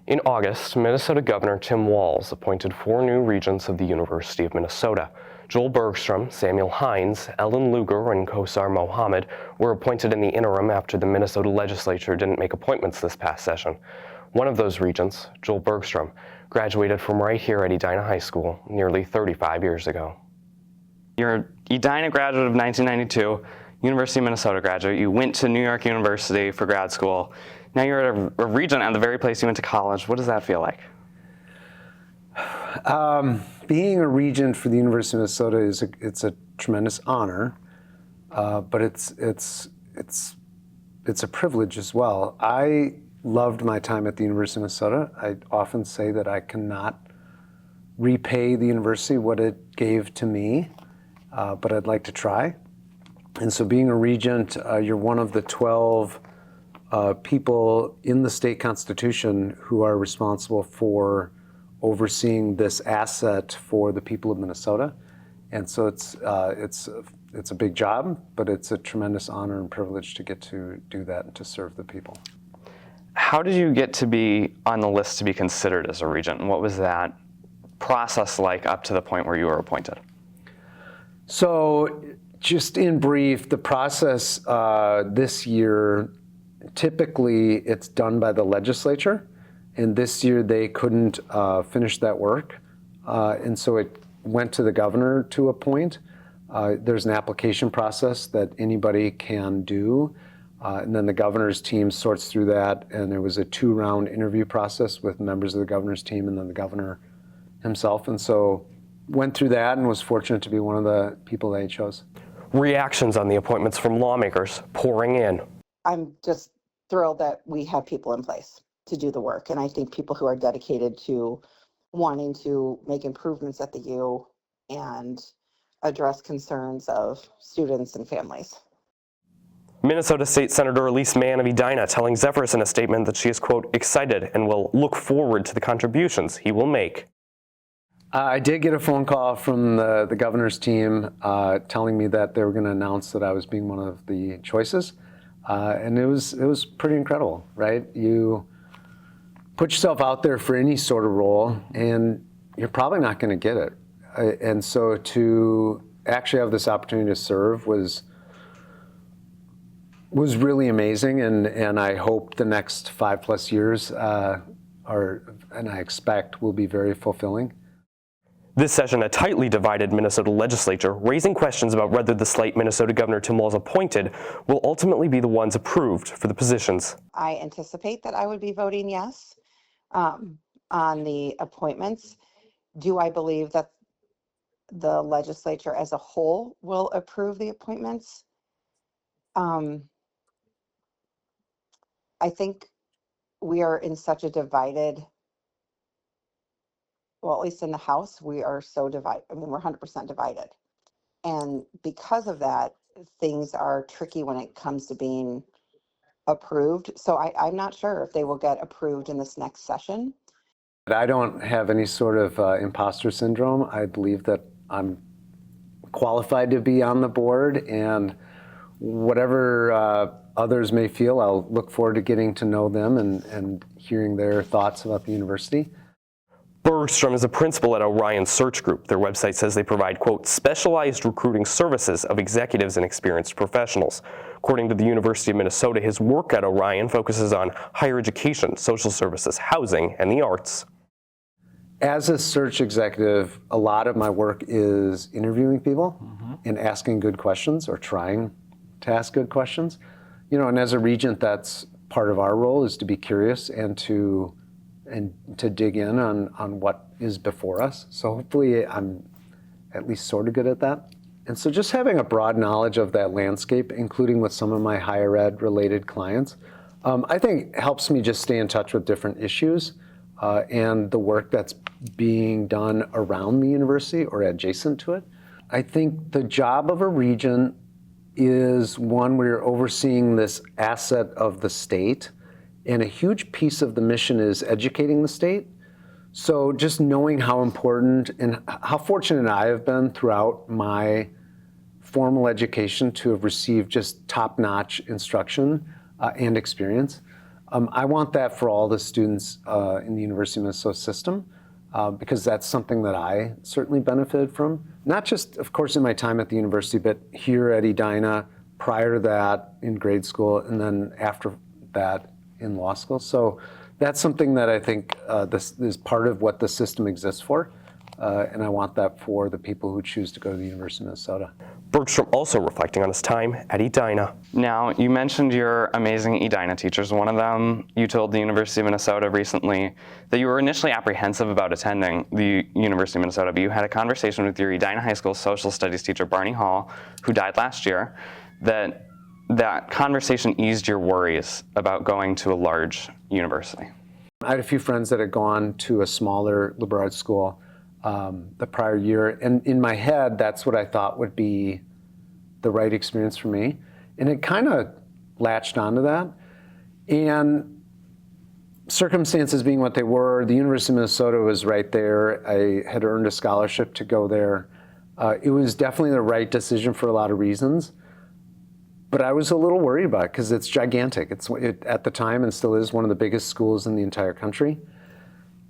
In August, Minnesota Governor Tim Walz appointed 4 new regents of the University of Minnesota. Joel Bergstrom, Samuel Hines, Ellen Lugar, and Kosar Mohammed were appointed in the interim after the Minnesota legislature didn't make appointments this past session. One of those regents, Joel Bergstrom, graduated from right here at Edina High School nearly 35 years ago. You're an Edina graduate of 1992, University of Minnesota graduate. You went to New York University for grad school. Now you're a regent at the very place you went to college. What does that feel like? Being a regent for the University of Minnesota it's a tremendous honor, but it's a privilege as well. I loved my time at the University of Minnesota. I often say that I cannot repay the university what it gave to me, but I'd like to try. And so being a regent, you're one of the 12 people in the state constitution who are responsible for overseeing this asset for the people of Minnesota. And so it's a big job, but it's a tremendous honor and privilege to get to do that and to serve the people. How did you get to be on the list to be considered as a regent? And what was that process like up to the point where you were appointed? So just in brief, the process this year, typically it's done by the legislature. And this year they couldn't finish that work. And so it went to the governor to appoint. There's an application process that anybody can do. And then the governor's team sorts through that. And there was a 2-round interview process with members of the governor's team and then the governor himself. And so went through that and was fortunate to be one of the people they chose. Reactions on the appointments from lawmakers pouring in. I'm just thrilled that we have people in place to do the work. And I think people who are dedicated to wanting to make improvements at the U and address concerns of students and families. Minnesota State Senator Elise Mann of Edina telling Zephyrus in a statement that she is, quote, excited and will look forward to the contributions he will make. I did get a phone call from the governor's team telling me that they were going to announce that I was being one of the choices. And it was pretty incredible, right? You put yourself out there for any sort of role and you're probably not going to get it. And so to actually have this opportunity to serve was really amazing, and I hope the next 5+ years and I expect will be very fulfilling. This session, a tightly divided Minnesota legislature raising questions about whether the slate Minnesota Governor Tim Walz appointed will ultimately be the ones approved for the positions. I anticipate that I would be voting yes on the appointments. Do I believe that the legislature as a whole will approve the appointments? I think we are in such a divided, well, at least in the House, we are so divided. I mean, we're 100% divided. And because of that, things are tricky when it comes to being approved. So I'm not sure if they will get approved in this next session. I don't have any sort of imposter syndrome. I believe that I'm qualified to be on the board, and whatever others may feel, I'll look forward to getting to know them and hearing their thoughts about the university. Bergstrom is a principal at Orion Search Group. Their website says they provide, quote, specialized recruiting services of executives and experienced professionals. According to the University of Minnesota, his work at Orion focuses on higher education, social services, housing, and the arts. As a search executive, a lot of my work is interviewing people and asking good questions or trying to ask good questions. You know, and as a regent, that's part of our role, is to be curious and to dig in on what is before us. So hopefully I'm at least sort of good at that. And so just having a broad knowledge of that landscape, including with some of my higher ed related clients, I think helps me just stay in touch with different issues and the work that's being done around the university or adjacent to it. I think the job of a regent is one where you're overseeing this asset of the state, and a huge piece of the mission is educating the state. So just knowing how important and how fortunate I have been throughout my formal education to have received just top-notch instruction and experience. I want that for all the students in the University of Minnesota system because that's something that I certainly benefited from. Not just, of course, in my time at the university, but here at Edina, prior to that in grade school, and then after that in law school. So that's something that I think this is part of what the system exists for. And I want that for the people who choose to go to the University of Minnesota. Bergstrom also reflecting on his time at Edina. Now, you mentioned your amazing Edina teachers. One of them, you told the University of Minnesota recently that you were initially apprehensive about attending the University of Minnesota, but you had a conversation with your Edina High School social studies teacher, Barney Hall, who died last year, that conversation eased your worries about going to a large university. I had a few friends that had gone to a smaller liberal arts school the prior year, and in my head, that's what I thought would be the right experience for me. And it kind of latched onto that. And circumstances being what they were, the University of Minnesota was right there. I had earned a scholarship to go there. It was definitely the right decision for a lot of reasons. But I was a little worried about it because it's gigantic. It's at the time and still is one of the biggest schools in the entire country.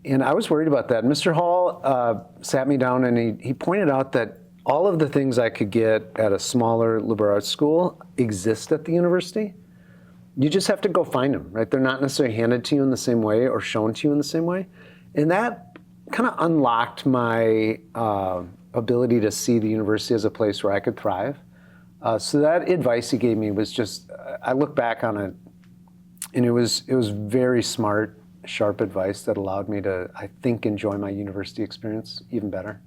And I was worried about that. Mr. Hall sat me down and he pointed out that all of the things I could get at a smaller liberal arts school exist at the university. You just have to go find them, right? They're not necessarily handed to you in the same way or shown to you in the same way. And that kind of unlocked my ability to see the university as a place where I could thrive. So that advice he gave me was just, I look back on it, and it was very smart, sharp advice that allowed me to, I think, enjoy my university experience even better.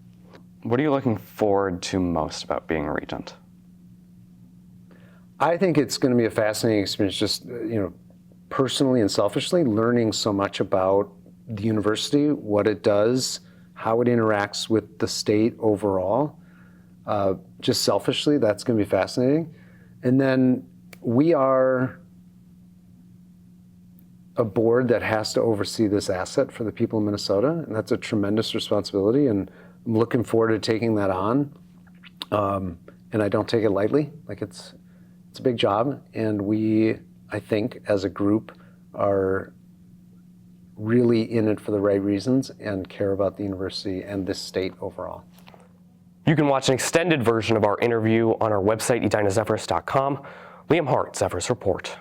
What are you looking forward to most about being a regent? I think it's going to be a fascinating experience, just personally and selfishly, learning so much about the university, what it does, how it interacts with the state overall. Just selfishly, that's going to be fascinating. And then we are a board that has to oversee this asset for the people of Minnesota, and that's a tremendous responsibility, and I'm looking forward to taking that on. And I don't take it lightly. Like it's a big job, and we, I think, as a group, are really in it for the right reasons and care about the university and this state overall. You can watch an extended version of our interview on our website, edinazephyrs.com. Liam Hart, Zephyrs Report.